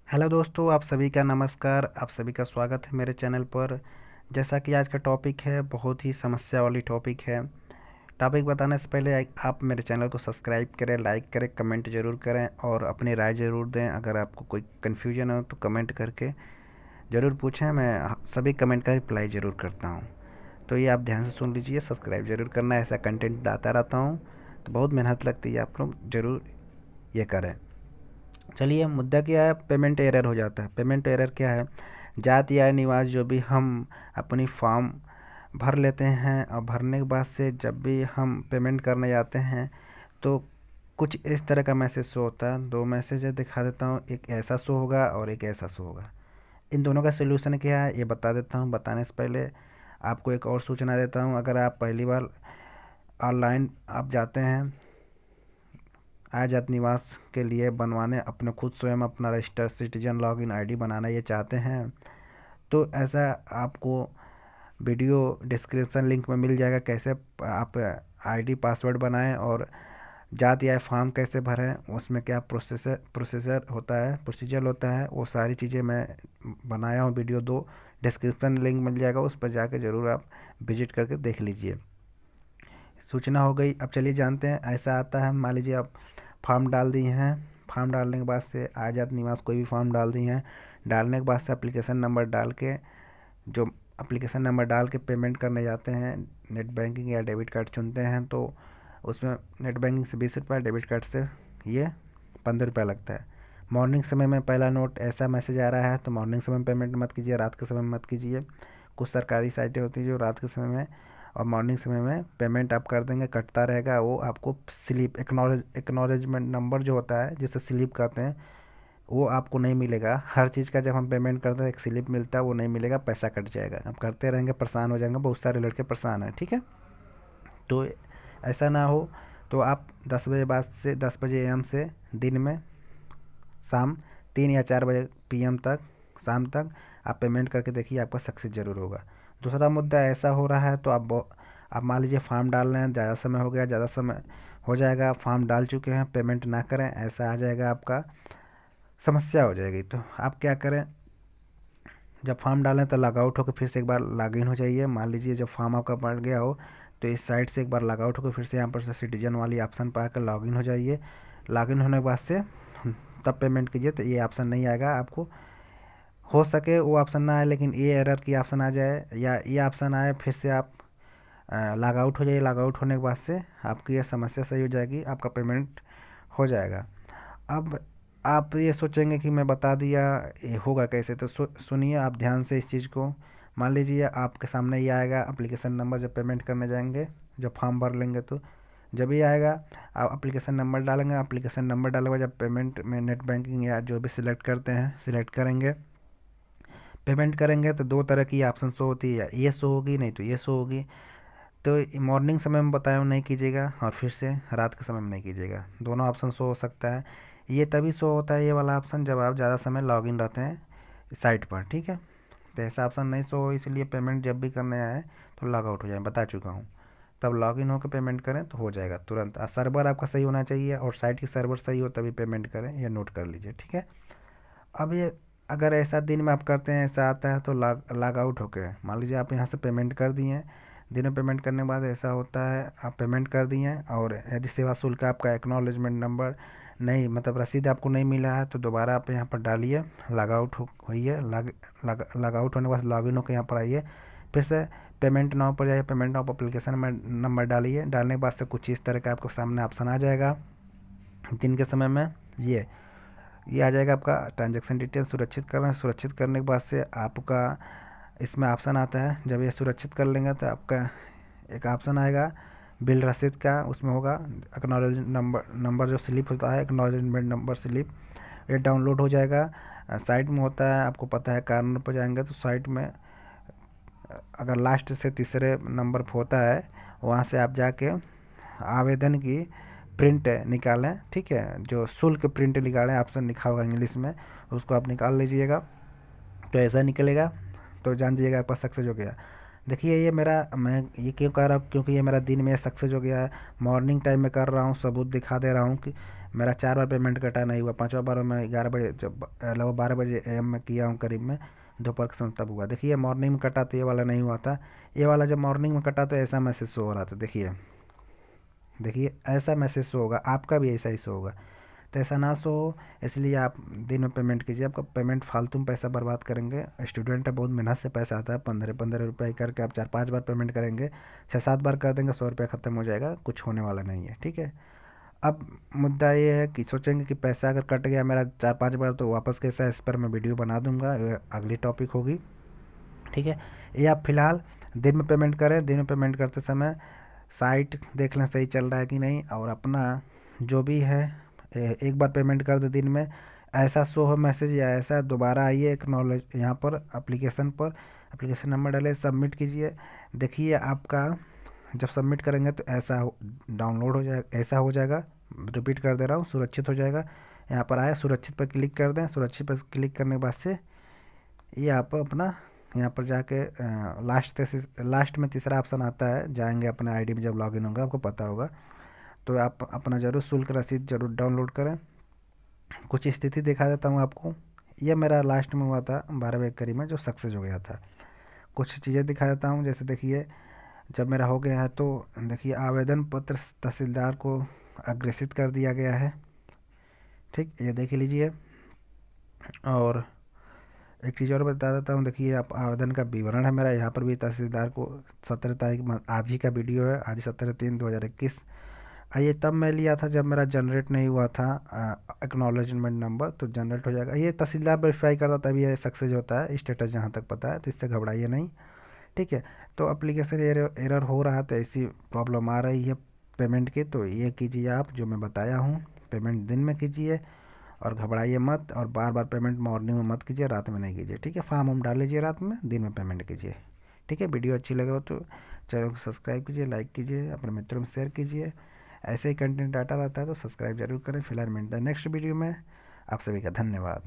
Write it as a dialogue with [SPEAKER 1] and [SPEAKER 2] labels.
[SPEAKER 1] Hello दोस्तों, आप सभी का नमस्कार। आप सभी का स्वागत है मेरे चैनल पर। जैसा कि आज का टॉपिक है, बहुत ही समस्या वाली टॉपिक है। टॉपिक बताने से पहले आप मेरे चैनल को सब्सक्राइब करें, लाइक करें, कमेंट ज़रूर करें और अपनी राय ज़रूर दें। अगर आपको कोई कन्फ्यूजन हो तो कमेंट करके ज़रूर पूछें, मैं सभी कमेंट का रिप्लाई ज़रूर करता हूँ। तो ये आप ध्यान से सुन लीजिए, सब्सक्राइब ज़रूर करना है, ऐसा कंटेंट लाता रहता हूँ। तो बहुत मेहनत लगती है, आप लोग ज़रूर ये करें। चलिए, मुद्दा क्या है? पेमेंट एरर हो जाता है। पेमेंट एरर क्या है? जाति या निवास जो भी हम अपनी फॉर्म भर लेते हैं और भरने के बाद से जब भी हम पेमेंट करने जाते हैं तो कुछ इस तरह का मैसेज शो होता है। दो मैसेज दिखा देता हूँ, एक ऐसा शो होगा और एक ऐसा शो होगा। इन दोनों का सलूशन क्या है ये बता देता हूँ। बताने से पहले आपको एक और सूचना देता हूँ। अगर आप पहली बार ऑनलाइन आप जाते हैं आय जात निवास के लिए बनवाने, अपने खुद स्वयं अपना रजिस्टर सिटीजन लॉगिन आईडी बनाना ये चाहते हैं, तो ऐसा आपको वीडियो डिस्क्रिप्शन लिंक में मिल जाएगा। कैसे आप आईडी पासवर्ड बनाएं और जाति या फॉर्म कैसे भरें, उसमें क्या प्रोसेसर होता है, प्रोसीजर होता है, वो सारी चीज़ें मैं बनाया हूँ। वीडियो दो डिस्क्रिप्शन लिंक मिल जाएगा, उस पर जाके ज़रूर आप विजिट करके देख लीजिए। सूचना हो गई। अब चलिए जानते हैं। ऐसा आता है, मान लीजिए आप फॉर्म डाल दिए हैं। फॉर्म डालने के बाद से आजाद निवास कोई भी फॉर्म डाल दिए हैं। डालने के बाद से एप्लीकेशन नंबर डाल के, जो एप्लीकेशन नंबर डाल के पेमेंट करने जाते हैं, नेट बैंकिंग या डेबिट कार्ड चुनते हैं तो उसमें नेट बैंकिंग से 20 रुपये, डेबिट कार्ड से ये 15 रुपये लगता है। मॉर्निंग समय में पहला नोट ऐसा मैसेज आ रहा है तो मॉर्निंग समय में पेमेंट मत कीजिए, रात के समय में मत कीजिए। कुछ सरकारी साइटें होती हैं जो रात के समय में और मॉर्निंग समय में पेमेंट आप कर देंगे, कटता रहेगा। वो आपको स्लिप एक्नॉलेजमेंट नंबर जो होता है, जिसे स्लिप कहते हैं, वो आपको नहीं मिलेगा। हर चीज़ का जब हम पेमेंट करते हैं एक स्लिप मिलता है, वो नहीं मिलेगा, पैसा कट जाएगा। आप करते रहेंगे, परेशान हो जाएंगे। बहुत सारे लड़के परेशान हैं, ठीक है। तो ऐसा ना हो तो आप 10 बजे बाद से 10 बजे AM से दिन में शाम 3 या 4 बजे PM तक, शाम तक आप पेमेंट करके देखिए, आपका सक्सेस ज़रूर होगा। दूसरा मुद्दा ऐसा हो रहा है तो आप मान लीजिए फॉर्म डाल रहे हैं, ज़्यादा समय हो गया, ज़्यादा समय हो जाएगा, फॉर्म डाल चुके हैं, पेमेंट ना करें, ऐसा आ जाएगा, आपका समस्या हो जाएगी। तो आप क्या करें, जब फॉर्म डालें तो लॉग आउट होकर फिर से एक बार लॉग इन हो जाइए। मान लीजिए जब फॉर्म आपका बढ़ गया हो तो इस साइट से एक बार लॉग आउट होकर फिर से यहाँ पर से सिटीजन वाली ऑप्शन पर आकर लॉग इन हो जाइए। लॉग इन होने के बाद से तब पेमेंट कीजिए तो ये ऑप्शन नहीं आएगा आपको। हो सके वो ऑप्शन ना आए, लेकिन ये एरर की ऑप्शन आ जाए या ये ऑप्शन आए, फिर से आप लॉग आउट हो जाइए। लॉग आउट होने के बाद से आपकी ये समस्या सही हो जाएगी, आपका पेमेंट हो जाएगा। अब आप ये सोचेंगे कि मैं बता दिया, ये होगा कैसे? तो सुनिए आप ध्यान से इस चीज़ को। मान लीजिए आपके सामने ये आएगा एप्लीकेशन नंबर, जब पेमेंट करने जाएंगे, जब फॉर्म भर लेंगे तो जब ये आएगा, आप एप्लीकेशन नंबर डालेंगे। एप्लीकेशन नंबर डाले हुआ जब पेमेंट में नेट बैंकिंग या जो भी सिलेक्ट करते हैं, सिलेक्ट करेंगे, पेमेंट करेंगे तो दो तरह की ऑप्शन शो होती है, ये शो होगी, नहीं तो ये शो होगी। तो मॉर्निंग समय में बताया हूँ नहीं कीजिएगा, और फिर से रात के समय में नहीं कीजिएगा। दोनों ऑप्शन शो हो सकता है। ये तभी शो होता है, ये वाला ऑप्शन, जब आप ज़्यादा समय लॉगिन रहते हैं साइट पर, ठीक है। तो ऐसा ऑप्शन नहीं शो हो, इसलिए पेमेंट जब भी करने आए तो लॉग आउट हो जाए, बता चुका हूँ। तब लॉगिन होकर पेमेंट करें तो हो जाएगा तुरंत। सर्वर आपका सही होना चाहिए और साइट की सर्वर सही हो तभी पेमेंट करें, ये नोट कर लीजिए, ठीक है। अब ये अगर ऐसा दिन में आप करते हैं, ऐसा आता है तो लॉग लॉग आउट होके, मान लीजिए आप यहाँ से पेमेंट कर दिए हैं, दिन में पेमेंट करने के बाद ऐसा होता है, आप पेमेंट कर दिए हैं और यदि सेवा शुल्क का आपका एक्नॉलेजमेंट नंबर नहीं, मतलब रसीद आपको नहीं मिला है, तो दोबारा आप यहाँ पर डालिए, लॉग आउट होइए। लॉग आउट होने के बाद लॉग इन होकर यहाँ पर आइए, फिर से पेमेंट नाउ पर जाइए। पेमेंट नाउ पर एप्लीकेशन में नंबर डालिए। डालने के बाद से कुछ इस तरह का आपको सामने ऑप्शन आ जाएगा। दिन के समय में ये आ जाएगा, आपका ट्रांजैक्शन डिटेल सुरक्षित करना है। सुरक्षित करने के बाद से आपका इसमें ऑप्शन आता है, जब ये सुरक्षित कर लेंगे तो आपका एक ऑप्शन आएगा बिल रसीद का, उसमें होगा एक्नॉलेज नंबर जो स्लिप होता है, एक्नॉलेजमेंट नंबर स्लिप, ये डाउनलोड हो जाएगा। साइट में होता है, आपको पता है, कार्नर पर जाएंगे तो साइट में अगर लास्ट से तीसरे नंबर पर होता है, वहाँ से आप जाके आवेदन की प्रिंट निकालें, ठीक है। जो शुल्क प्रिंट निकालें, ऑप्शन लिखा होगा इंग्लिश में, उसको आप निकाल लीजिएगा। तो ऐसा निकलेगा तो जान लीजिएगा आपका सक्सेस हो गया। देखिए ये मेरा, मैं ये क्यों कर रहा हूँ, क्योंकि ये मेरा दिन में सक्सेस हो गया है। मॉर्निंग टाइम में कर रहा हूँ, सबूत दिखा दे रहा हूँ कि मेरा 4 बार पेमेंट कटा नहीं हुआ। 5वां बार मैं 11 बजे, जब लगभग 12 बजे AM में किया हूँ करीब में, दोपहर के समय तब हुआ। देखिए मॉर्निंग में कटा तो ये वाला नहीं हुआ था। ये वाला जब मॉर्निंग में कटा तो ऐसा मैसेज शो हो रहा था। देखिए, देखिए ऐसा मैसेज शो होगा, आपका भी ऐसा ही शो होगा। तो ऐसा ना शो हो, इसलिए आप दिन में पेमेंट कीजिए। आपका पेमेंट फालतू में पैसा बर्बाद करेंगे। स्टूडेंट है, बहुत मेहनत से पैसा आता है। 15-15 रुपये करके आप 4-5 बार पेमेंट करेंगे, 6-7 बार कर देंगे, 100 रुपया ख़त्म हो जाएगा, कुछ होने वाला नहीं है। ठीक है। अब मुद्दा ये है कि सोचेंगे कि पैसा अगर कट गया मेरा 4-5 बार तो वापस कैसा, इस पर मैं वीडियो बना दूंगा, ये अगली टॉपिक होगी। ठीक है। ये आप फिलहाल दिन में पेमेंट करें। दिन में पेमेंट करते समय साइट देख लें सही चल रहा है कि नहीं, और अपना जो भी है, एक बार पेमेंट कर दे दिन में, ऐसा शो हो मैसेज या ऐसा दोबारा आइए एक्नॉलेज यहाँ पर एप्लीकेशन पर, एप्लीकेशन नंबर डाले, सबमिट कीजिए। देखिए आपका जब सबमिट करेंगे तो ऐसा डाउनलोड हो जाएगा, ऐसा हो जाएगा। रिपीट कर दे रहा हूँ, सुरक्षित हो जाएगा। यहाँ पर आए, सुरक्षित पर क्लिक कर दें। सुरक्षित पर क्लिक करने के बाद से ये आप अपना यहाँ पर जाके लास्ट में तीसरा ऑप्शन आता है, जाएंगे अपने आईडी में, जब लॉगिन होगा आपको पता होगा। तो आप अपना ज़रूर शुल्क रसीद ज़रूर डाउनलोड करें। कुछ स्थिति दिखा देता हूँ आपको। ये मेरा लास्ट में हुआ था 12 बजे के करीब में, जो सक्सेस हो गया था। कुछ चीज़ें दिखा देता हूँ, जैसे देखिए जब मेरा हो गया है तो देखिए आवेदन पत्र तहसीलदार को अग्रेसित कर दिया गया है। ठीक, ये देख लीजिए। और एक चीज़ और बता देता हूँ, देखिए आप आवेदन का विवरण है मेरा यहाँ पर भी, तहसीलदार को 17 तारीख, आज ही का वीडियो है, आज 17/3/2021। ये तब मैं लिया था जब मेरा जनरेट नहीं हुआ था एक्नॉलेजमेंट नंबर, तो जनरेट हो जाएगा। ये तहसीलदार वेरीफाई करता तभी ये सक्सेस होता है, स्टेटस जहाँ तक पता है, तो इससे घबराइए नहीं। ठीक है। तो एप्लीकेशन एरर हो रहा है, तो ऐसी प्रॉब्लम आ रही है पेमेंट की, तो ये कीजिए आप जो मैं बताया हूँ, पेमेंट दिन में कीजिए और घबराइए मत। और बार बार पेमेंट मॉर्निंग में मत कीजिए, रात में नहीं कीजिए। ठीक है। फॉर्म हम डाल लीजिए रात में, दिन में पेमेंट कीजिए। ठीक है। वीडियो अच्छी लगे हो तो चैनल को सब्सक्राइब कीजिए, लाइक कीजिए, अपने मित्रों में शेयर कीजिए। ऐसे ही कंटेंट आता रहता है तो सब्सक्राइब जरूर करें। फिलहाल मिलता है नेक्स्ट वीडियो में। आप सभी का धन्यवाद।